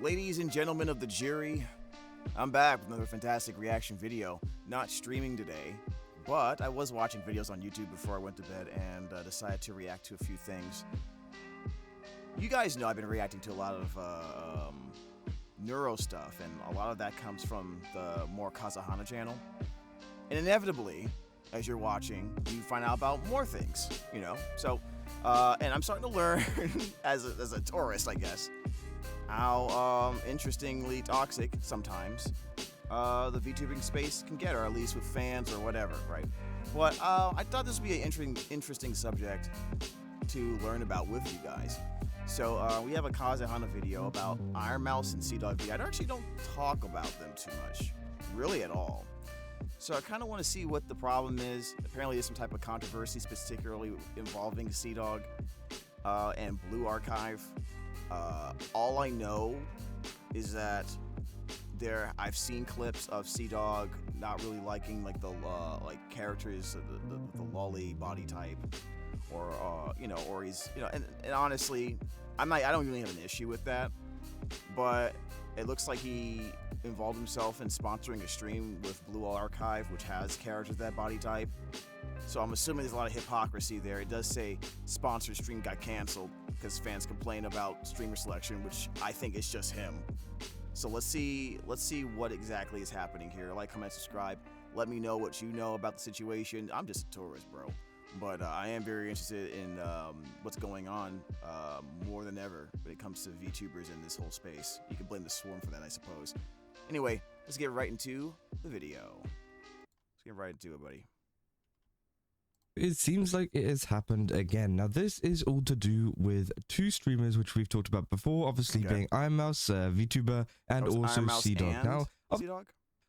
Ladies and gentlemen of the jury, I'm back with another fantastic reaction video. Not streaming today, but I was watching videos on YouTube before I went to bed and decided to react to a few things. You guys know I've been reacting to a lot of neuro stuff, and a lot of that comes from the more Kazahana channel. And inevitably, as you're watching, you find out about more things, you know? So, and I'm starting to learn, as a tourist, I guess, how interestingly toxic sometimes the VTubing space can get, or at least with fans or whatever, right? But I thought this would be an interesting subject to learn about with you guys. So we have a Kazahana video about Aphmau and CDawgVA. I actually don't talk about them too much, really at all. So I kind of want to see what the problem is. Apparently there's some type of controversy, particularly involving CDawg and Blue Archive. All I know is that I've seen clips of CDawg not really liking like the characters, the lolly body type, or you know, or he's, you know, and honestly, I don't really have an issue with that, but it looks like he involved himself in sponsoring a stream with Blue Archive, which has characters that body type. So I'm assuming there's a lot of hypocrisy there. It does say sponsored stream got canceled because fans complain about streamer selection, which I think is just him. So let's see what exactly is happening here. Like, comment, subscribe. Let me know what you know about the situation. I'm just a tourist, bro. But I am very interested in what's going on more than ever when it comes to VTubers in this whole space. You can blame the swarm for that, I suppose. Anyway, let's get right into the video. Let's get right into it, buddy. It seems like it has happened again. Now, this is all to do with two streamers, which we've talked about before, obviously being Aphmau, VTuber, and also CDawg. Now,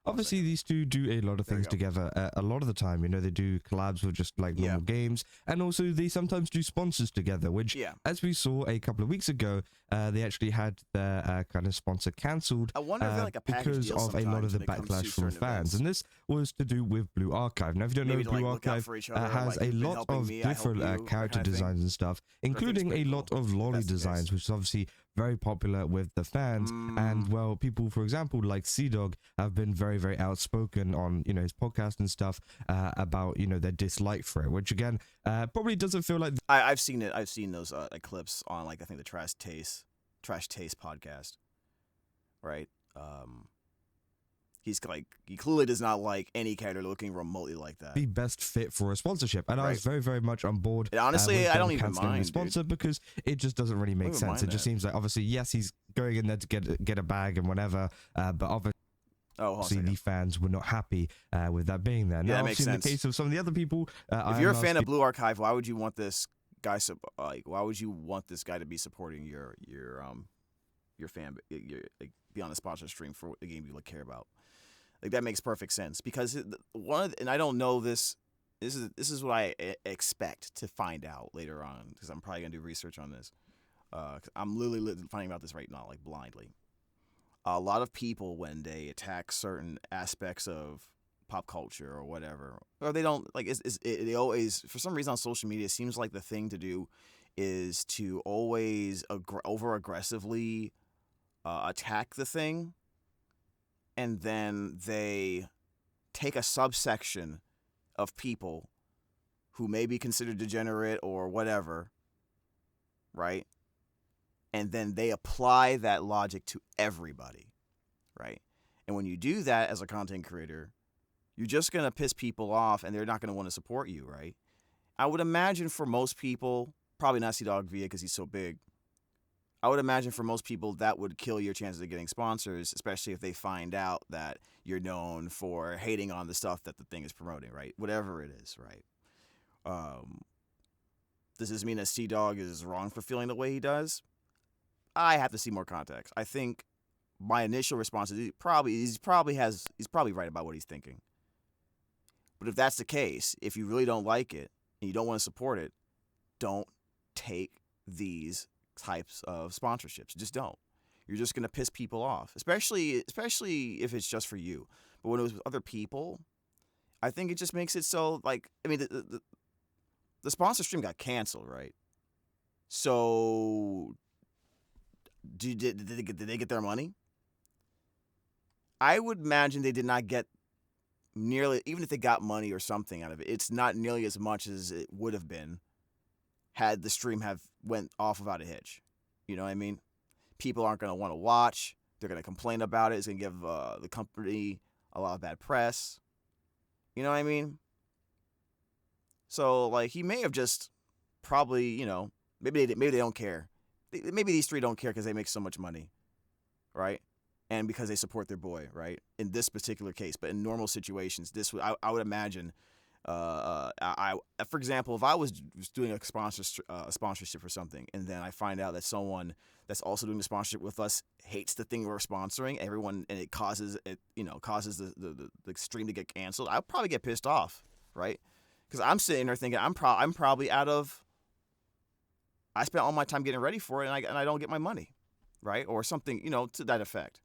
obviously, these two do a lot of things together a lot of the time. You know, they do collabs with just like normal games, and also they sometimes do sponsors together, which, as we saw a couple of weeks ago, they actually had their kind of sponsor cancelled because of a lot of the backlash from fans. And this was to do with Blue Archive. Now, if you don't know, Blue Archive has a lot of different character designs and stuff, including a lot of lolly designs, which is obviously very popular with the fans. And well, people, for example, like CDawg, have been very outspoken on, you know, his podcast and stuff about, you know, their dislike for it, which again probably doesn't feel like I've seen it. I've seen those clips on, like, I think the Trash Taste podcast, right? He's like, he clearly does not like any character looking remotely like that. The best fit for a sponsorship, and I was very much on board. And honestly, I don't even mind the sponsor, because it just doesn't really make sense. It just seems like, obviously, yes, he's going in there to get a bag and whatever, but obviously the fans were not happy with that being there. Now, that makes sense. In the case of some of the other people, if you're a fan of Blue Archive, why would you want this guy? Why would you want this guy to be supporting your fan, like, be on a sponsor stream for a game you care about? Like, that makes perfect sense, because and I don't know this. This is what I expect to find out later on, because I'm probably gonna do research on this. 'Cause I'm literally finding out this right now, like, blindly. A lot of people, when they attack certain aspects of pop culture or whatever, or they don't like, they always, for some reason on social media, it seems like the thing to do is to always over aggressively attack the thing. And then they take a subsection of people who may be considered degenerate or whatever, right? And then they apply that logic to everybody, right? And when you do that as a content creator, you're just going to piss people off, and they're not going to want to support you, right? I would imagine for most people, probably not CDawgVA because he's so big, I would imagine for most people that would kill your chances of getting sponsors, especially if they find out that you're known for hating on the stuff that the thing is promoting, right? Whatever it is, right? Does this mean that CDawg is wrong for feeling the way he does? I have to see more context. I think my initial response is he's probably right about what he's thinking. But if that's the case, if you really don't like it and you don't want to support it, don't take these types of sponsorships. Just don't. You're just gonna piss people off, especially if it's just for you. But when it was with other people, I think it just makes it so, like, I mean, the sponsor stream got canceled, right? So did they get their money? I would imagine they did not get nearly, even if they got money or something out of it, it's not nearly as much as it would have been had the stream have went off without a hitch. You know what I mean? People aren't going to want to watch. They're going to complain about it. It's going to give the company a lot of bad press. You know what I mean? So, like, he may have just probably, you know, maybe they don't care. Maybe these three don't care because they make so much money, right? And because they support their boy, right? In this particular case, but in normal situations, I would imagine. For example, if I was doing a sponsorship for something, and then I find out that someone that's also doing the sponsorship with us hates the thing we're sponsoring, everyone, and it causes the stream to get canceled, I'll probably get pissed off, right? Because I'm sitting there thinking I'm probably I spent all my time getting ready for it, and I don't get my money, right? Or something, you know, to that effect.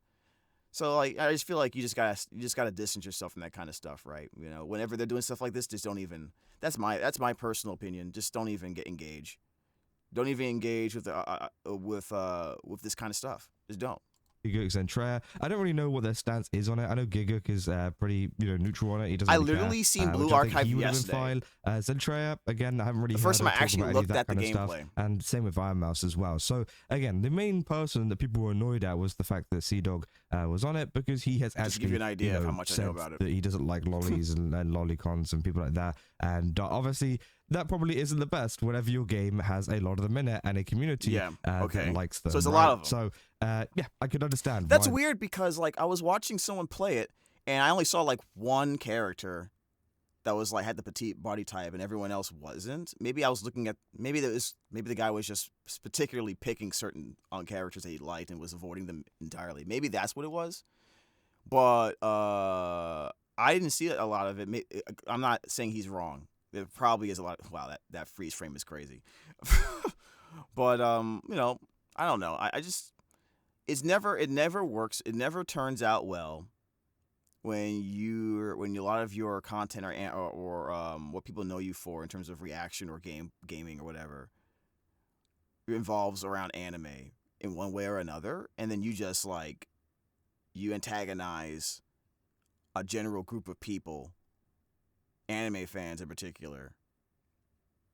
So, like, I just feel like you just gotta distance yourself from that kind of stuff, right? You know, whenever they're doing stuff like this, just don't even. That's my personal opinion. Just don't even engage. Don't even engage with this kind of stuff. Just don't. Giguk and Treya. I don't really know what their stance is on it. I know Giguk is pretty, you know, neutral on it. He doesn't. I really literally care, seen Blue Archive yesterday. Zentreya, again, I haven't really. The first time I actually looked at the gameplay, and same with Ironmouse as well. So again, the main person that people were annoyed at was the fact that CDawg was on it, because he has actually, to give you an idea of how much I know about it, that he doesn't like lollies and lollicons and people like that, and obviously that probably isn't the best whenever your game has a lot of them in it and a community that likes them. So there's a lot of them. So yeah, I could understand. That's weird, because like I was watching someone play it, and I only saw like one character that was like had the petite body type, and everyone else wasn't. Maybe I was looking at maybe the guy was just particularly picking certain characters that he liked and was avoiding them entirely. Maybe that's what it was. But I didn't see a lot of it. I'm not saying he's wrong. There probably is a lot. Wow, that freeze frame is crazy. But you know, I don't know. I just it never works. It never turns out well when a lot of your content or what people know you for in terms of reaction or gaming or whatever involves around anime in one way or another, and then you just like you antagonize a general group of people, anime fans in particular,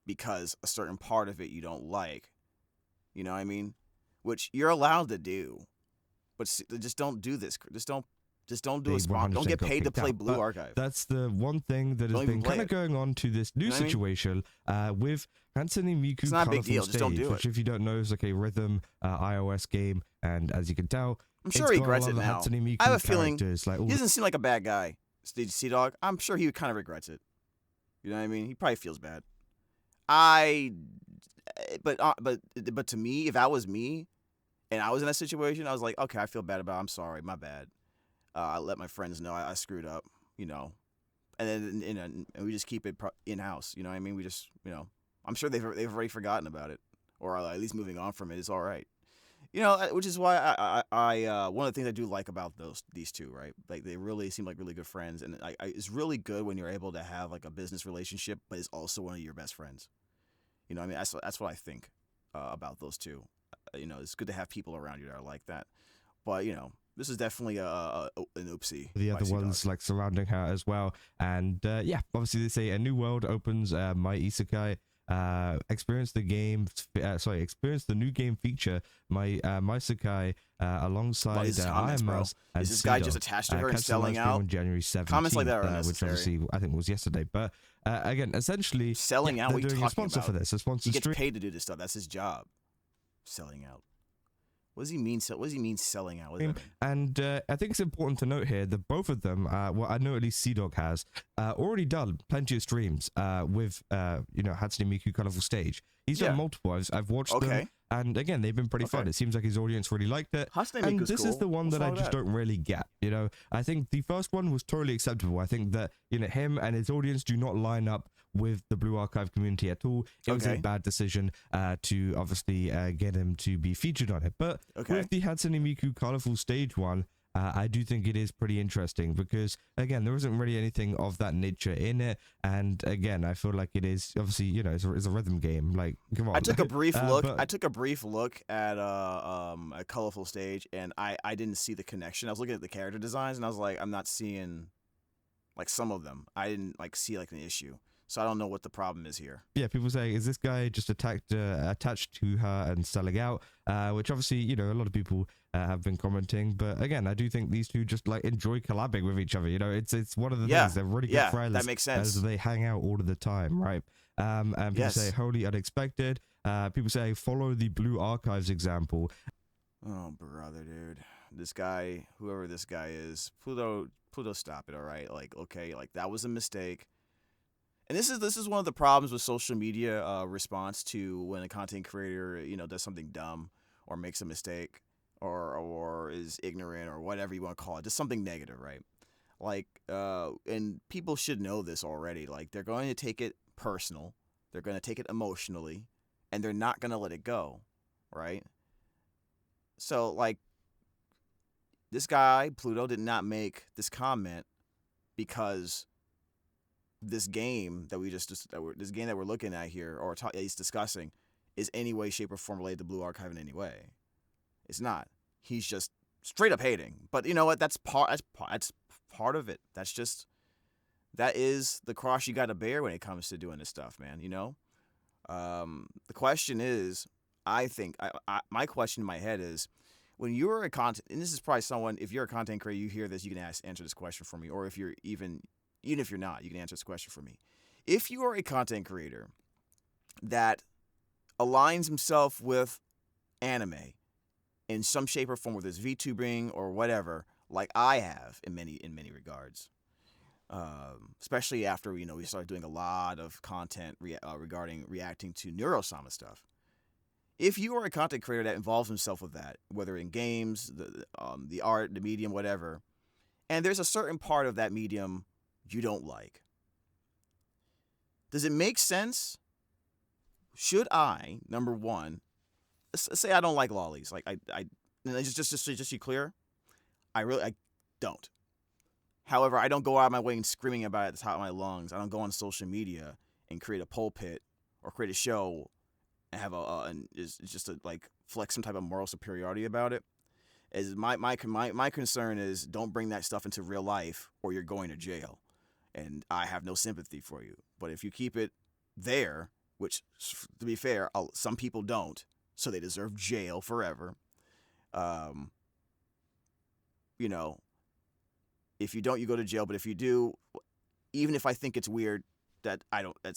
because a certain part of it you don't like. You know what I mean? Which you're allowed to do, but just don't do this. Just don't do a sponsor. Don't get paid to play Blue Archive. That's the one thing that has been kind of going on to this new situation with Hatsune Miku. It's not a big deal. Just don't do it. Which, if you don't know, is like a rhythm iOS game, and as you can tell, I'm sure he regrets it now. I have a feeling like, he doesn't seem like a bad guy. CDawg, I'm sure he kind of regrets it. You know what I mean? He probably feels bad. But to me, if that was me, and I was in that situation, I was like, okay, I feel bad about it. I'm sorry, my bad. I let my friends know I screwed up, you know, and then and we just keep it in house. You know what I mean? We just, you know, I'm sure they've already forgotten about it, or at least moving on from it. It's all right. You know, which is why I one of the things I do like about these two, right? Like, they really seem like really good friends, and it's really good when you're able to have like a business relationship, but it's also one of your best friends. You know what I mean? That's what I think about those two. You know, it's good to have people around you that are like that. But, you know, this is definitely an oopsie. The other ones like surrounding her as well. And yeah, obviously they say a new world opens. My Isekai experience the new game feature. My Isekai alongside Ironmouse. Is this guy just attached to her and selling out? On January 17th, comments like that are unnecessary. Which obviously I think was yesterday. But again, essentially selling out. What are you talking a sponsor about? For this. A sponsor. He gets paid to do this stuff. That's his job. Selling out. What does he mean? What does he mean selling out? And I think it's important to note here that both of them, well, I know at least CDawg has already done plenty of streams with you know, Hatsune Miku Colorful Stage. He's done multiple. I've watched them, and again, they've been pretty fun. It seems like his audience really liked it. And this is the one that I just don't really get. You know, I think the first one was totally acceptable. I think that, you know, him and his audience do not line up with the Blue Archive community at all. It was a bad decision to obviously get him to be featured on it. But with the Hatsune Miku Colorful Stage one, I do think it is pretty interesting because, again, there isn't really anything of that nature in it. And again, I feel like it is obviously, it's a rhythm game. Like, come on. I took a brief look. I took a brief look at a colorful stage, and I didn't see the connection. I was looking at the character designs, and I was like, I'm not seeing like some of them. I didn't like see like an issue. So I don't know what the problem is here. Yeah, people say, is this guy just attached to her and selling out? Which obviously, a lot of people have been commenting. But again, I do think these two just like enjoy collabing with each other. It's one of the things. They're really good friends. That makes sense. As they hang out all of the time, right? And people say, wholly unexpected. People say, follow the Blue Archives example. Oh, brother, dude. This guy, whoever this guy is, Pluto, stop it, all right? Like, okay, like that was a mistake. And this is one of the problems with social media response to when a content creator, does something dumb or makes a mistake or is ignorant or whatever you want to call it, just something negative, right? Like, and people should know this already. Like, they're going to take it personal, they're going to take it emotionally, and they're not going to let it go, right? So, like, this guy, Pluto, did not make this comment because this game that we're looking at here, or he's discussing, is any way, shape, or form related to Blue Archive in any way. It's not. He's just straight up hating. But you know what? That's part of it. That is the cross you got to bear when it comes to doing this stuff, man. The question is, I think my question in my head is, when you're a content, and this is probably someone, if you're a content creator, you hear this, you can answer this question for me, or if you're even if you're not, you can answer this question for me. If you are a content creator that aligns himself with anime in some shape or form, whether it's VTubing or whatever, like I have in many regards, especially after we started doing a lot of content regarding reacting to Neurosama stuff. If you are a content creator that involves himself with that, whether in games, the art, the medium, whatever, and there's a certain part of that medium you don't like, does it make sense? Should I, number one, say I don't like lollies, like just to be clear, I don't. However, I don't go out of my way and screaming about it at the top of my lungs. I don't go on social media and create a pulpit or create a show and have it's just to like flex some type of moral superiority about it. As my concern is, don't bring that stuff into real life or you're going to jail. And I have no sympathy for you. But if you keep it there, which, to be fair, some people don't, so they deserve jail forever. If you don't, you go to jail. But if you do, even if I think it's weird, that's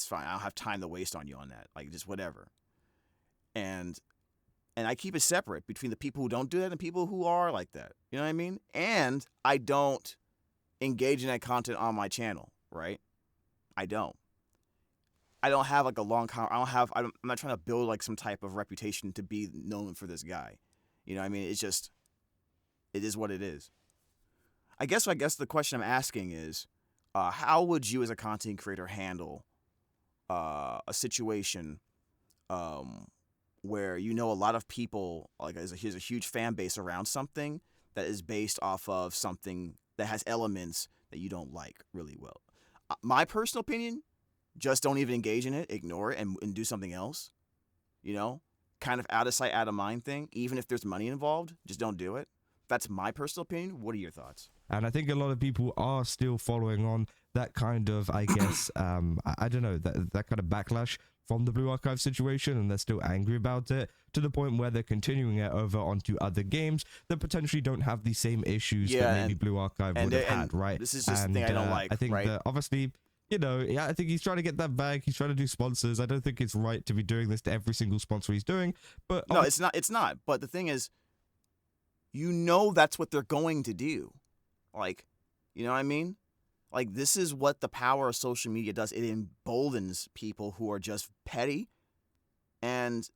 fine. I don't have time to waste on you on that. Like, just whatever. And I keep it separate between the people who don't do that and people who are like that. You know what I mean? And I don't engage in that content on my channel, right? I don't have like a long I'm not trying to build like some type of reputation to be known for this guy. You know what I mean? It's just, it is what it is. I guess the question I'm asking is, how would you as a content creator handle a situation where a lot of people, like, here's a huge fan base around something that is based off of something that has elements that you don't like really well. My personal opinion, just don't even engage in it, ignore it, and do something else. Kind of out of sight, out of mind thing. Even if there's money involved, just don't do it. That's my personal opinion. What are your thoughts? And I think a lot of people are still following on that kind of, I guess, I don't know, that kind of backlash from the Blue Archive situation, and they're still angry about it, to the point where they're continuing it over onto other games that potentially don't have the same issues that maybe Blue Archive would have had, right? This is just the thing I don't like, I think right? that obviously, I think he's trying to get that back. He's trying to do sponsors. I don't think it's right to be doing this to every single sponsor he's doing. But no, it's not. But the thing is, that's what they're going to do. Like, you know what I mean? Like, this is what the power of social media does. It emboldens people who are just petty and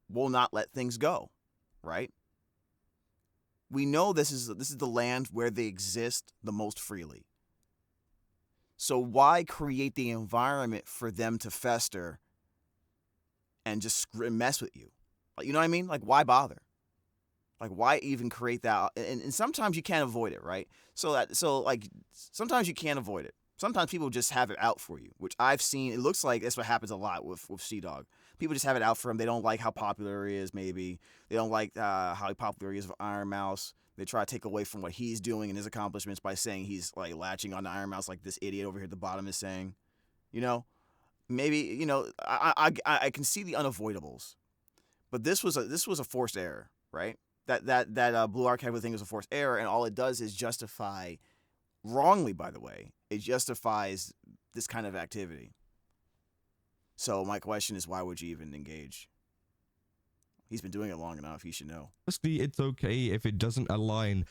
will not let things go, right? We know this is the land where they exist the most freely. So why create the environment for them to fester and just mess with you? Like, you know what I mean? Like, why bother? Like, why even create that? And sometimes you can't avoid it, right? So sometimes you can't avoid it. Sometimes people just have it out for you, which I've seen. It looks like that's what happens a lot with CDawg. People just have it out for him. They don't like how popular he is. Maybe they don't like how popular he is with Iron Mouse. They try to take away from what he's doing and his accomplishments by saying he's like latching on to Iron Mouse, like this idiot over here at the bottom is saying. You know, maybe I can see the unavoidables, but this was a forced error, right? That Blue Archive thing is a forced error, and all it does is justify, wrongly by the way, it justifies this kind of activity. So my question is, why would you even engage? He's been doing it long enough. He should know. Honestly, it's okay if it doesn't align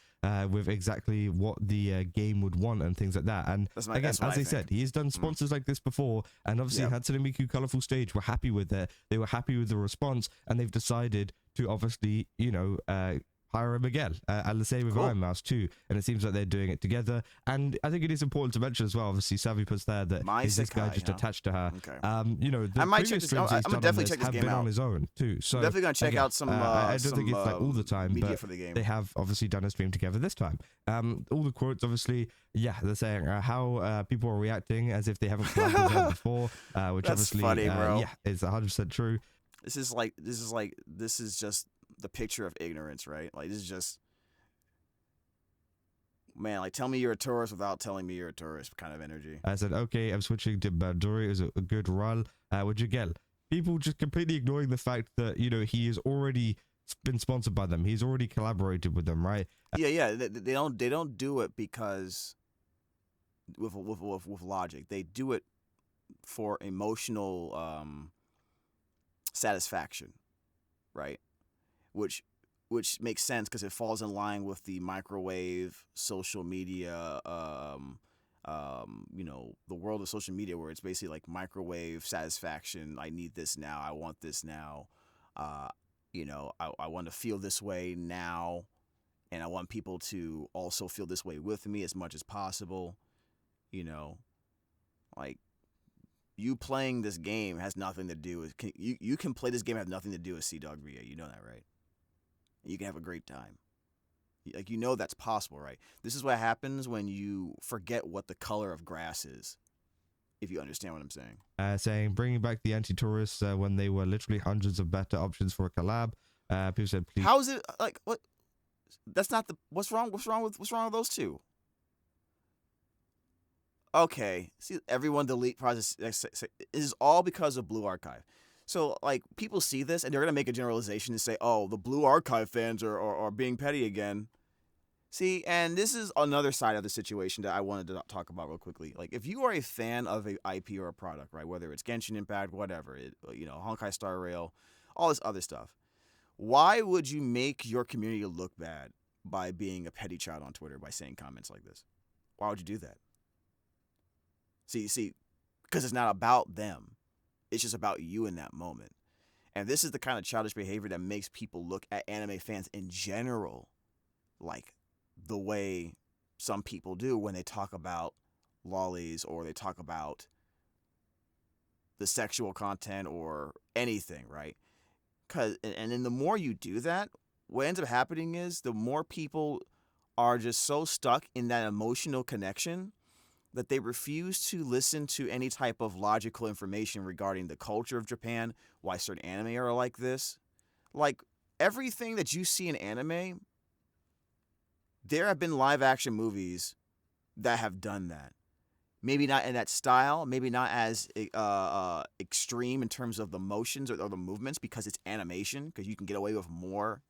with exactly what the game would want and things like that. And again, as I said, he has done sponsors like this before, and obviously Hatsune Miku Colorful Stage were happy with it. They were happy with the response, and they've decided to obviously, hire him again. And the same with Iron Mouse too. And it seems like they're doing it together. And I think it is important to mention as well, obviously Savvy puts there that this guy just attached to her. Okay. The I might check this. I'm gonna definitely check this game out. On his own too. So I'm definitely gonna check out some. I don't think it's like all the time, media but for the game. they have obviously done a stream together this time. All the quotes, obviously, they're saying how people are reacting as if they haven't collabed with them before, which That's obviously, funny, bro. is 100% true. This is just the picture of ignorance, right? Like, this is just, man, like, tell me you're a tourist without telling me you're a tourist kind of energy. I said, okay, I'm switching to Bandori. It was a good run. Would you get people just completely ignoring the fact that, he has already been sponsored by them. He's already collaborated with them, right? Yeah. They don't do it because with logic. They do it for emotional satisfaction, right? Which makes sense because it falls in line with the microwave social media, the world of social media, where it's basically like microwave satisfaction. I need this now. I want this now. I want to feel this way now, and I want people to also feel this way with me as much as possible. Like, you playing this game has nothing to do with you can play this game have nothing to do with CDawgVA. You know that, right? You can have a great time. Like, that's possible, right? This is what happens when you forget what the color of grass is. If you understand what I'm saying. Saying bringing back the anti-tourists when they were literally hundreds of better options for a collab. People said, please. How is it like what? That's not the. What's wrong with those two? Okay, see, everyone delete process. This is all because of Blue Archive. So, like, people see this and they're gonna make a generalization and say, "Oh, the Blue Archive fans are being petty again." See, and this is another side of the situation that I wanted to talk about real quickly. Like, if you are a fan of a IP or a product, right, whether it's Genshin Impact, whatever, Honkai Star Rail, all this other stuff, why would you make your community look bad by being a petty child on Twitter by saying comments like this? Why would you do that? See, because it's not about them. It's just about you in that moment. And this is the kind of childish behavior that makes people look at anime fans in general like the way some people do when they talk about lollies or they talk about the sexual content or anything, right? And then the more you do that, what ends up happening is the more people are just so stuck in that emotional connection that they refuse to listen to any type of logical information regarding the culture of Japan, why certain anime are like this. Like, everything that you see in anime, there have been live action movies that have done that. Maybe not in that style, maybe not as extreme in terms of the motions or the movements because it's animation, because you can get away with more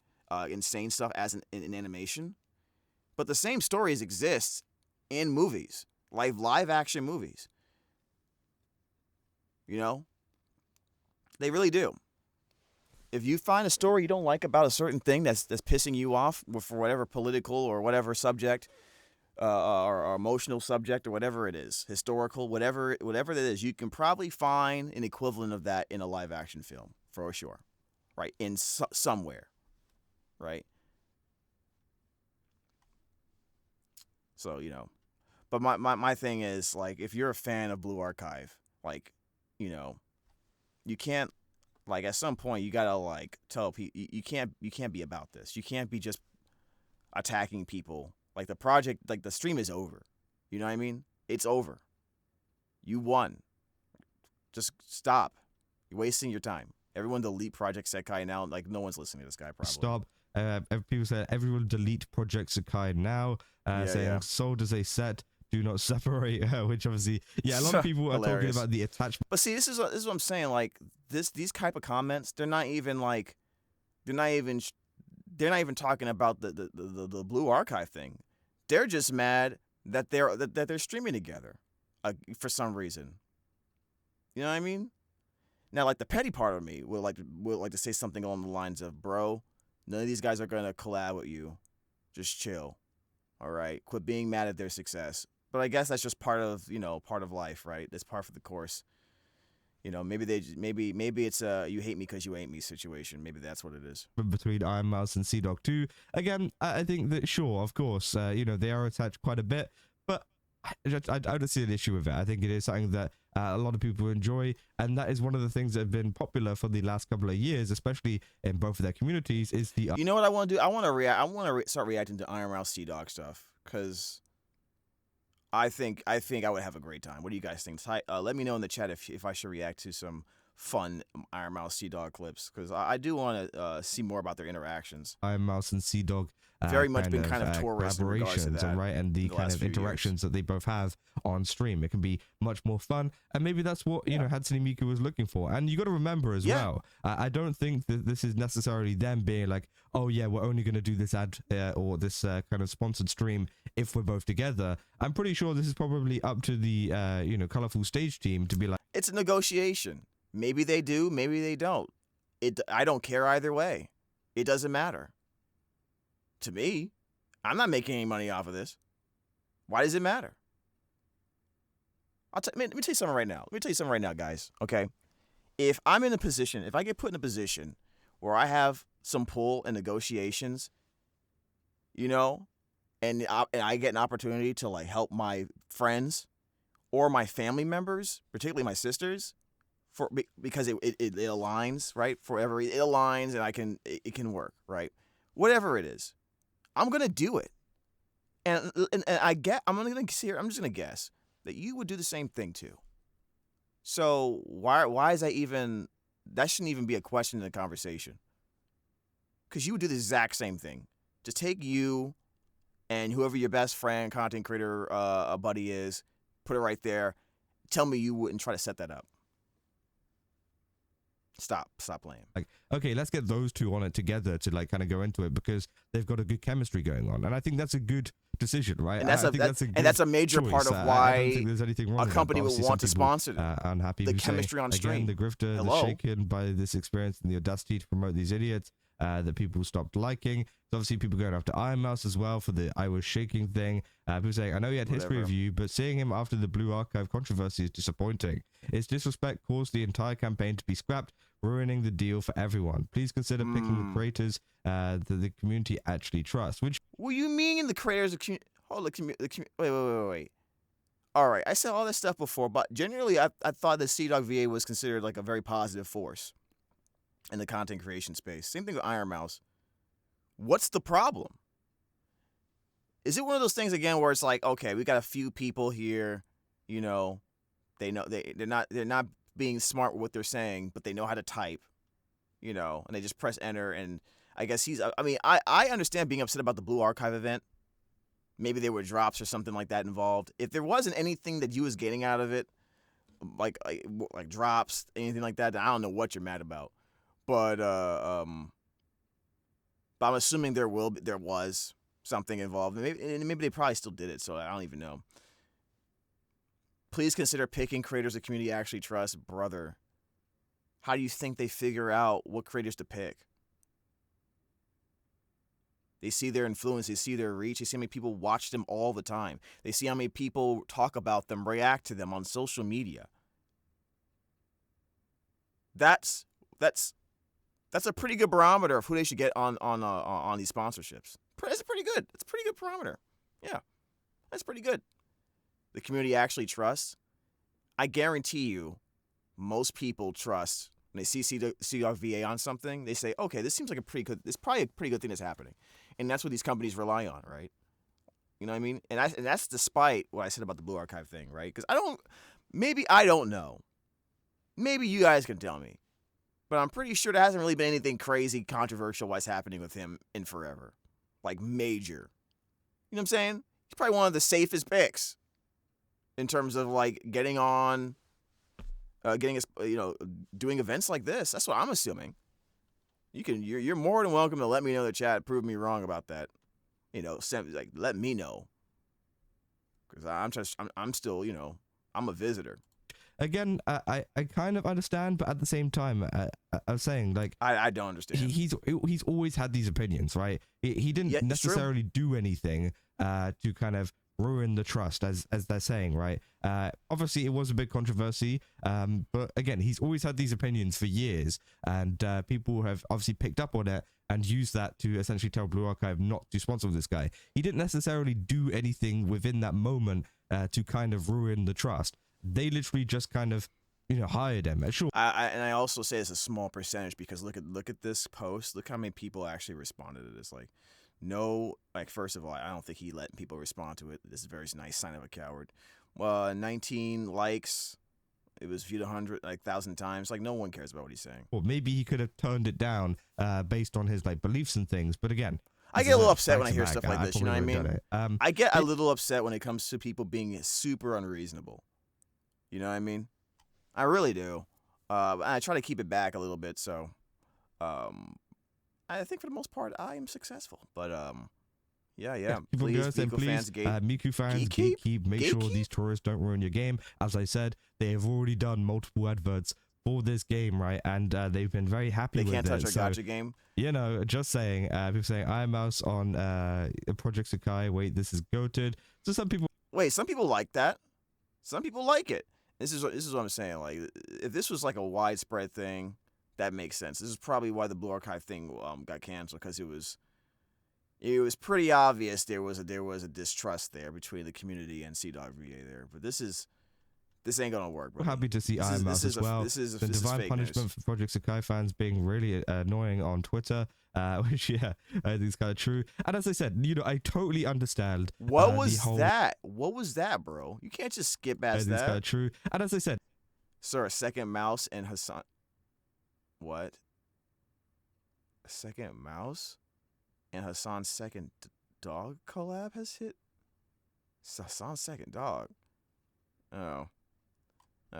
insane stuff as in animation. But the same stories exist in movies. Live action movies. They really do. If you find a story you don't like about a certain thing that's pissing you off for whatever political or whatever subject, or emotional subject or whatever it is, historical, whatever it is, you can probably find an equivalent of that in a live action film for sure, right? In somewhere, right? So but my thing is, like, if you're a fan of Blue Archive, like, you can't Like at some point, you gotta like tell people you can't be about this. You can't be just attacking people. Like the project, like the stream is over. You know what I mean? It's over. You won. Just stop. You're wasting your time. Everyone delete Project Sekai now. Like no one's listening to this guy probably. Stop. People say everyone delete Project Sekai now. Saying sold as a set. Do not separate. Which obviously, yeah, a lot of people are talking about the attachment. But see, this is what I'm saying. Like these type of comments, they're not even talking about the Blue Archive thing. They're just mad that they're streaming together, for some reason. You know what I mean? Now, like the petty part of me would like to say something along the lines of, bro, none of these guys are gonna collab with you. Just chill. All right, quit being mad at their success. But I guess that's just part of life, right? That's part of the course. You know, maybe it's a you hate me because you ain't me situation. Maybe that's what it is. Between Ironmouse and CDawg 2. Again, I think that, sure, of course, they are attached quite a bit, but I don't see an issue with it. I think it is something that a lot of people enjoy, and that is one of the things that have been popular for the last couple of years, especially in both of their communities, is the... You know what I want to do? I want to start reacting to Ironmouse CDawg stuff, because I think I would have a great time. What do you guys think? Let me know in the chat if I should react to some fun Ironmouse CDawg clips, because I do want to see more about their interactions. Ironmouse and CDawg very much been kind of tourist in regards to that, right? And the kind of interactions that they both have on stream. It can be much more fun, and maybe that's what Hatsune Miku was looking for. And you got to remember as well, I don't think that this is necessarily them being like, oh yeah, we're only going to do this ad or this kind of sponsored stream if we're both together. I'm pretty sure this is probably up to the Colorful Stage team to be like, it's a negotiation. Maybe they do, maybe they don't. I don't care either way. It doesn't matter. To me, I'm not making any money off of this. Why does it matter? Let me tell you something right now. Guys. Okay, if I'm in a position, if I get put in a position where I have some pull in negotiations, and I get an opportunity to like help my friends or my family members, particularly my sisters, because it aligns, right? Forever it aligns, and it can work, right? Whatever it is, I'm gonna do it, and I'm just gonna guess that you would do the same thing too. So why is that even? That shouldn't even be a question in the conversation. Because you would do the exact same thing. Just take you and whoever your best friend, content creator, a buddy is, put it right there. Tell me you wouldn't try to set that up. Stop playing. Like, okay, let's get those two on it together to like kind of go into it, because they've got a good chemistry going on, and I think that's a good decision, right? And that's a major choice. Part of why I don't think there's anything wrong a company would want to sponsor them. Unhappy the chemistry on stream. Again, the grifter is shaken by this experience and the audacity to promote these idiots that people stopped liking. So obviously people going after Ironmouse as well for the I was shaking thing. People saying, I know he had history with you, but seeing him after the Blue Archive controversy is disappointing. Its disrespect caused the entire campaign to be scrapped, ruining the deal for everyone. Please consider picking the creators that the community actually trusts. Which, what do you mean the creators of community? Wait. All right, I said all this stuff before, but generally I thought that CDawgVA was considered like a very positive force in the content creation space. Same thing with Ironmouse. What's the problem? Is it one of those things again where it's like, okay, we got a few people here, they know they're not being smart with what they're saying, but they know how to type, and they just press enter, and I guess I understand being upset about the Blue Archive event. Maybe there were drops or something like that involved. If there wasn't anything that you was getting out of it, like drops, anything like that, I don't know what you're mad about. But I'm assuming there was something involved. Maybe they probably still did it, so I don't even know. Please consider picking creators the community actually trusts. Brother, how do you think they figure out what creators to pick? They see their influence, they see their reach, they see how many people watch them all the time. They see how many people talk about them, react to them on social media. That's a pretty good barometer of who they should get on these sponsorships. That's pretty good. It's a pretty good barometer. Yeah, that's pretty good. The community actually trusts. I guarantee you, most people trust when they see CDawgVA on something, they say, okay, this seems like it's probably a pretty good thing that's happening. And that's what these companies rely on, right? You know what I mean? And that's despite what I said about the Blue Archive thing, right? Because maybe I don't know. Maybe you guys can tell me. But I'm pretty sure there hasn't really been anything crazy, controversial what's happening with him in forever. Like major. You know what I'm saying? He's probably one of the safest picks in terms of like getting on, doing events like this. That's what I'm assuming. You're more than welcome to let me know in the chat, prove me wrong about that. Let me know. Because I'm still, I'm a visitor. Again, I kind of understand, but at the same time, I was saying, like, I don't understand. He's always had these opinions, right? He didn't necessarily do anything to kind of ruin the trust, as they're saying, right? Obviously, it was a big controversy, but again, he's always had these opinions for years, and people have obviously picked up on it and used that to essentially tell Blue Archive not to sponsor this guy. He didn't necessarily do anything within that moment to kind of ruin the trust. They literally just kind of, hired him. Sure. I also say it's a small percentage because look at this post. Look how many people actually responded to this. Like, no, like first of all, I don't think he let people respond to it. This is a very nice sign of a coward. 19 likes. It was viewed 1,000 times. Like, no one cares about what he's saying. Well, maybe he could have toned it down based on his like beliefs and things. But again, I get a little upset when I hear stuff like this. You know what I mean? I get a little upset when it comes to people being super unreasonable. You know what I mean? I really do. I try to keep it back a little bit, so I think for the most part I am successful. But yeah. Please, Miku fans, gatekeep. Make sure these tourists don't ruin your game. As I said, they have already done multiple adverts for this game, right? And they've been very happy with it. They can't touch our gacha game. Just saying. People saying Aphmau on Project Sakai. Wait, this is goated. So some people like that. Some people like it. This is what I'm saying. Like, if this was like a widespread thing, that makes sense. This is probably why the Blue Archive thing got canceled, because it was pretty obvious there was a distrust there between the community and CDawgVA there. But this ain't gonna work. We're happy to see Aphmau as well. This is divine punishment for Project Sakai fans being really annoying on Twitter. Which I think is kind of true. And as I said, I totally understand. What was that? What was that, bro? You can't just skip past that. It's kind of true. And as I said, sir, a second mouse and Hassan. What? A second mouse and Hassan's second dog collab has hit. Hassan's second dog. Oh,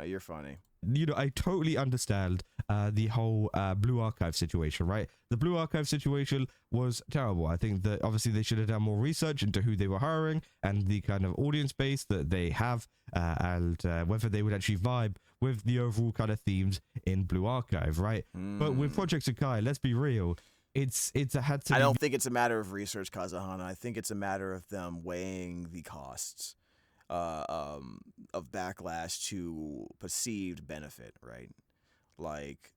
you're funny. I totally understand the whole Blue Archive situation, right? The Blue Archive situation was terrible. I think that obviously they should have done more research into who they were hiring and the kind of audience base that they have, and whether they would actually vibe with the overall kind of themes in Blue Archive, right? But with Project Sakai, let's be real, it's had to. I don't think it's a matter of research, Kazahana. I think it's a matter of them weighing the costs of backlash to perceived benefit, right? Like,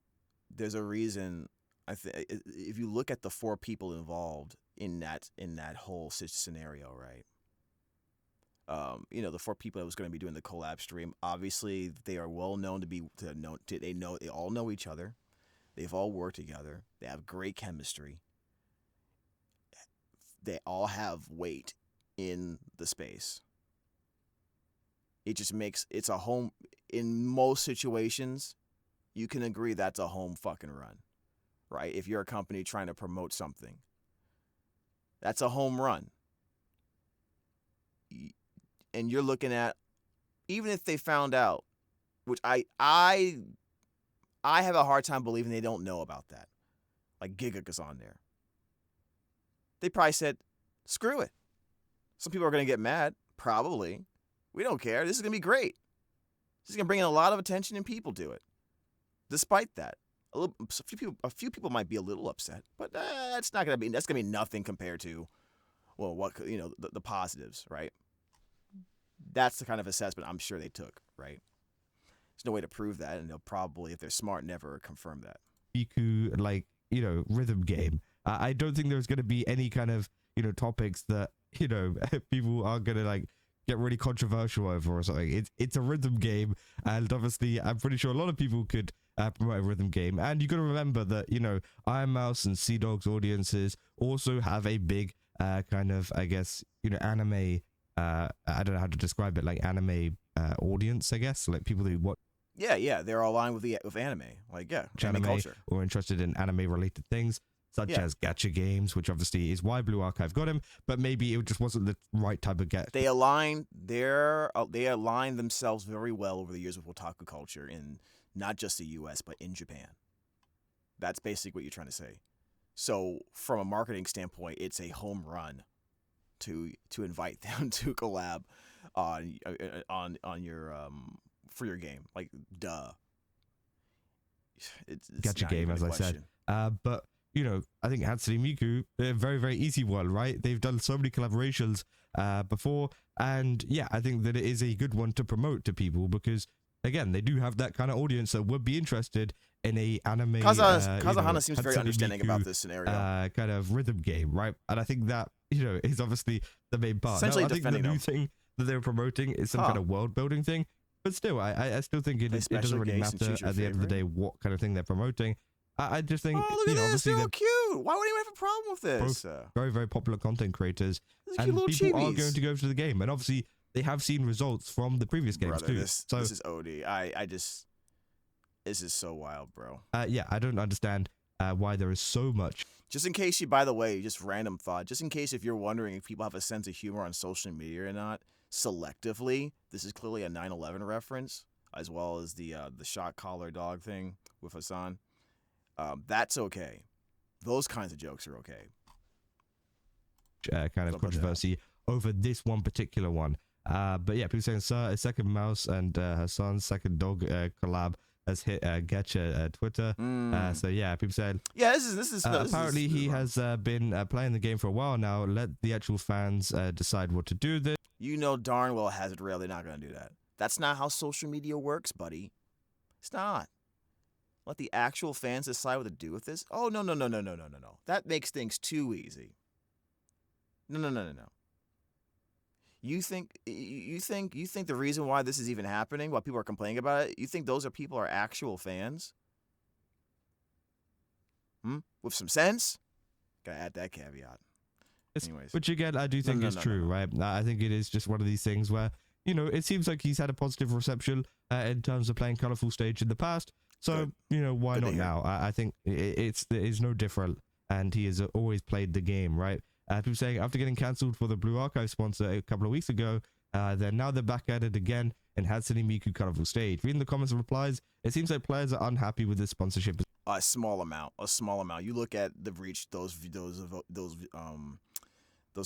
there's a reason. If you look at the 4 people involved in that whole scenario, right? The 4 people that was going to be doing the collab stream. Obviously, they are well known they all know each other. They've all worked together. They have great chemistry. They all have weight in the space. It just makes it's a home. In most situations, you can agree that's a home fucking run, right? If you're a company trying to promote something, that's a home run. And you're looking at, even if they found out, which I have a hard time believing they don't know about that. Like, Giga is on there. They probably said, screw it. Some people are going to get mad, probably. We don't care. This is going to be great. This is going to bring in a lot of attention and people to it. Despite that, a few people might be a little upset, but that's going to be nothing compared to, well, what, the positives, right? That's the kind of assessment I'm sure they took, right? There's no way to prove that, and they'll probably, if they're smart, never confirm that. Miku, rhythm game. I don't think there's going to be any kind of, topics that, people are going to, get really controversial over or something. It's a rhythm game, and obviously I'm pretty sure a lot of people could promote a rhythm game. And you got to remember that, you know, Ironmouse and CDawg's audiences also have a big kind of, I guess, you know, anime, I don't know how to describe it, like anime audience, I guess, like people who watch. Yeah, they're all aligned with anime, like anime culture, or interested in anime related things, such as gacha games, which obviously is why Blue Archive got him, but maybe it just wasn't the right type of get. They align themselves very well over the years with otaku culture in not just the U.S. but in Japan. That's basically what you're trying to say. So from a marketing standpoint, it's a home run to invite them to collab on your for your game. Like, duh. It's gacha game, as I said. But you know, I think Hatsune Miku, a very, very easy one, right? They've done so many collaborations before, and yeah, I think that it is a good one to promote to people because, again, they do have that kind of audience that would be interested in a anime. Kazuhana seems very understanding Miku, about this scenario. Kind of rhythm game, right? And I think that, you know, is obviously the main part. Essentially, I think the new thing that they're promoting is some kind of world building thing, but still, I still think it doesn't really matter at the end of the day what kind of thing they're promoting. I just think, look at this, they're cute. Why would anyone have a problem with this? Very, very popular content creators, and people are going to go to the game, and obviously they have seen results from the previous games too. This is OD. This is so wild, bro. Yeah, I don't understand why there is so much. Just in case by the way, just random thought, just in case if you're wondering if people have a sense of humor on social media or not, selectively, this is clearly a 9/11 reference, as well as the shot collar dog thing with Hassan. That's okay. Those kinds of jokes are okay. Kind of controversy over this one particular one. But yeah, people saying a second mouse and Hassan's second dog collab has hit Getcha Twitter. So yeah, people said this is apparently he has been playing the game for a while now. Let the actual fans decide what to do with it. You know darn well Hazard Rail they're not going to do that. That's not how social media works, buddy. It's not. Let the actual fans decide what to do with this? Oh, no. That makes things too easy. No. You think the reason why this is even happening, why people are complaining about it, you think those people are actual fans? With some sense? Gotta add that caveat. Anyways. Which again, I do think is true, right? I think it is just one of these things where, you know, it seems like he's had a positive reception in terms of playing Colorful Stage in the past. So, you know, why not now? I think it is no different, and he has always played the game, right? People saying after getting cancelled for the Blue Archive sponsor a couple of weeks ago, they're back at it again and Hatsune Miku Colorful Stage. Reading the comments and replies, it seems like players are unhappy with this sponsorship. A small amount. You look at the reach those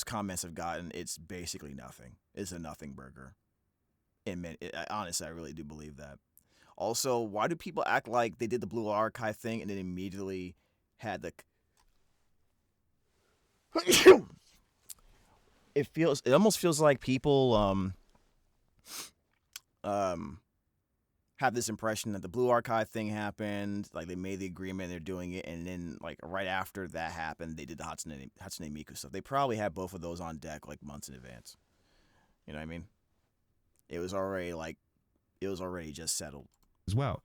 comments have gotten. It's basically nothing. It's a nothing burger. Honestly, I really do believe that. Also, why do people act like they did the Blue Archive thing and then immediately had the... It almost feels like people have this impression that the Blue Archive thing happened, like they made the agreement, they're doing it, and then like right after that happened, they did the Hatsune Miku stuff. They probably had both of those on deck like months in advance. You know what I mean? It was already just settled. As well.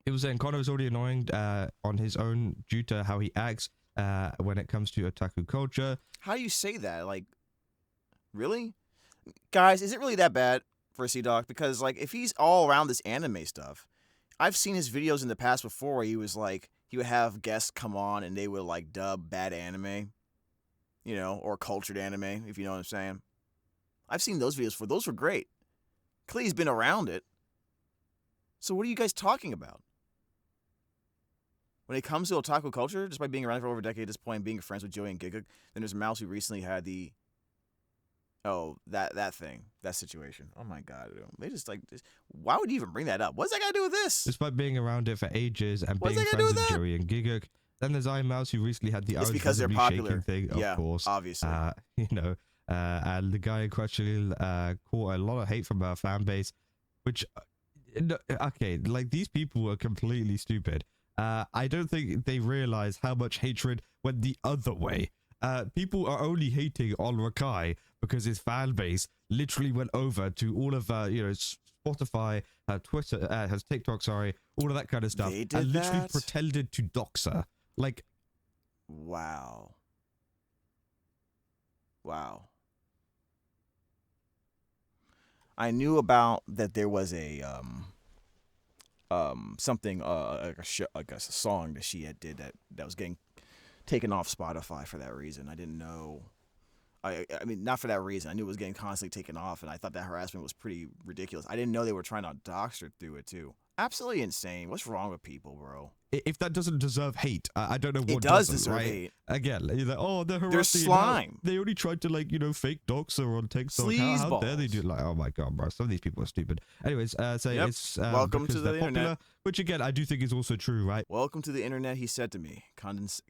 He was saying Connor is already annoying on his own due to how he acts when it comes to otaku culture. How do you say that? Like, really? Guys, is it really that bad for CDawg? Because, like, if he's all around this anime stuff, I've seen his videos in the past before where he would have guests come on and they would, like, dub bad anime, you know, or cultured anime, if you know what I'm saying. I've seen those videos before. Those were great. Clearly he's been around it. So what are you guys talking about? When it comes to otaku culture, just by being around for over a decade at this point, being friends with Joey and Giga, then there's Mouse who recently had that situation. Oh my god, they just why would you even bring that up? What's that got to do with this? Despite being around it for ages and being friends with Joey and Giga, then there's Mouse who recently had the it's because they're popular thing, of course. Obviously. You know, and the guy in question caught a lot of hate from our fan base, which, okay, like these people are completely stupid. I don't think they realize how much hatred went the other way. People are only hating on Rakai because his fan base literally went over to all of Spotify her Twitter, her TikTok, sorry, all of that kind of stuff, They did and literally that? pretended to dox her. Like, wow. Wow. I knew about that there was a something like a song that she had did that was getting taken off Spotify for that reason. I didn't know. I mean, not for that reason. I knew it was getting constantly taken off, and I thought that harassment was pretty ridiculous. I didn't know they were trying to dox her through it too. Absolutely insane. What's wrong with people, bro? If that doesn't deserve hate, I don't know what It does doesn't, deserve right? hate. Again, you're like, oh, they're harassing. They're slime. They only tried to, like, fake dox her on TikTok. How dare they do? Like, oh my god, bro. Some of these people are stupid. Anyways, so Yep. it's Welcome to the popular, internet. which again I do think is also true, right? Welcome to the internet, he said to me,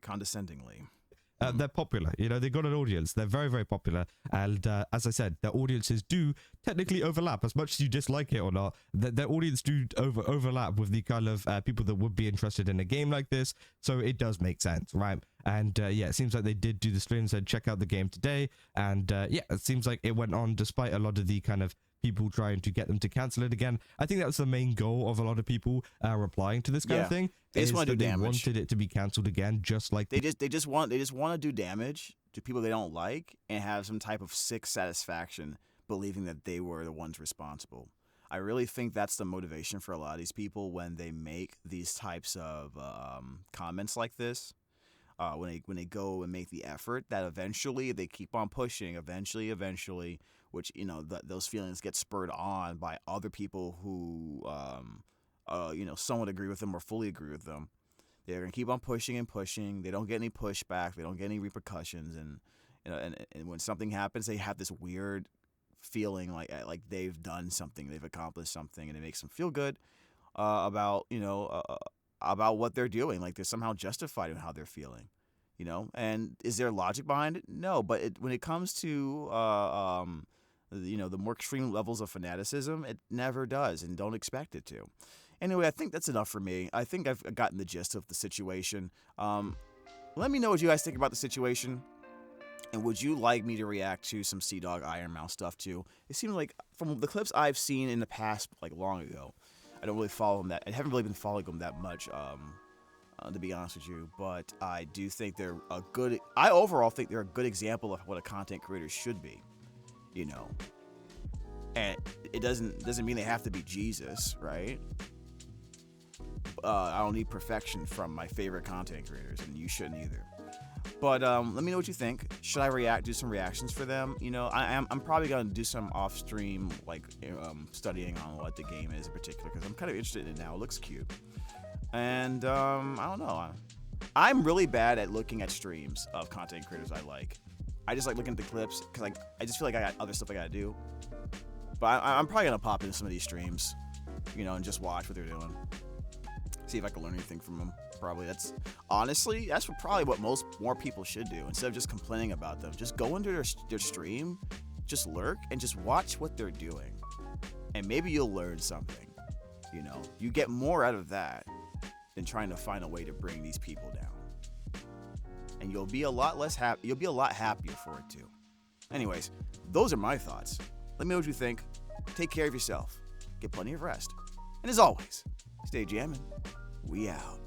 condescendingly. They're popular, they got an audience. They're very, very popular, and as I said, their audiences do technically overlap. As much as you dislike it or not, their audience do overlap with the kind of people that would be interested in a game like this. So it does make sense, right? And yeah, it seems like they did do the stream, said check out the game today, and yeah, it seems like it went on despite a lot of the kind of people trying to get them to cancel it again. I think that was the main goal of a lot of people replying to this kind of thing. They just want to do damage. They wanted it to be cancelled again, just like they just want to do damage to people they don't like and have some type of sick satisfaction believing that they were the ones responsible. I really think that's the motivation for a lot of these people when they make these types of comments like this. When they go and make the effort, that eventually they keep on pushing. Eventually, which those feelings get spurred on by other people who somewhat agree with them or fully agree with them. They're gonna keep on pushing and pushing. They don't get any pushback. They don't get any repercussions, and and when something happens, they have this weird feeling like they've done something, they've accomplished something, and it makes them feel good about what they're doing. Like they're somehow justified in how they're feeling, And is there logic behind it? No, but when it comes to the more extreme levels of fanaticism, it never does, and don't expect it to. Anyway, I think that's enough for me. I think I've gotten the gist of the situation. Let me know what you guys think about the situation. And would you like me to react to some CDawgVA stuff too? It seems like from the clips I've seen in the past, like long ago, I don't really follow them I haven't really been following them that much, to be honest with you. But I do think I overall think they're a good example of what a content creator should be, And it doesn't mean they have to be Jesus, right? I don't need perfection from my favorite content creators, and you shouldn't either. But let me know what you think. Should I do some reactions for them? I'm probably gonna do some off stream, like studying on what the game is in particular, because I'm kind of interested in it now. It looks cute, and I don't know. I'm really bad at looking at streams of content creators I like. I just like looking at the clips because I just feel like I got other stuff I gotta do. But I'm probably gonna pop into some of these streams, and just watch what they're doing. See if I can learn anything from them. Probably that's probably what more people should do. Instead of just complaining about them, just go into their stream, just lurk and just watch what they're doing, and maybe you'll learn something. You get more out of that than trying to find a way to bring these people down, and you'll be a lot less happy. You'll be a lot happier for it too. Anyways, those are my thoughts. Let me know what you think. Take care of yourself. Get plenty of rest, and as always, stay jamming. We out.